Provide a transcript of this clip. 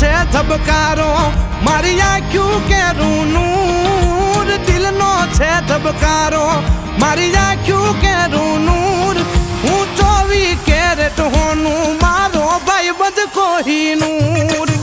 છે ધબકારો મારી આંખ્યું કેરું નૂર દિલનો છે ધબકારો મારી આંખ્યું કેરું નૂર હું 24 કેરેટ હોનું મારો ભાઈ બંધ કોહિનૂર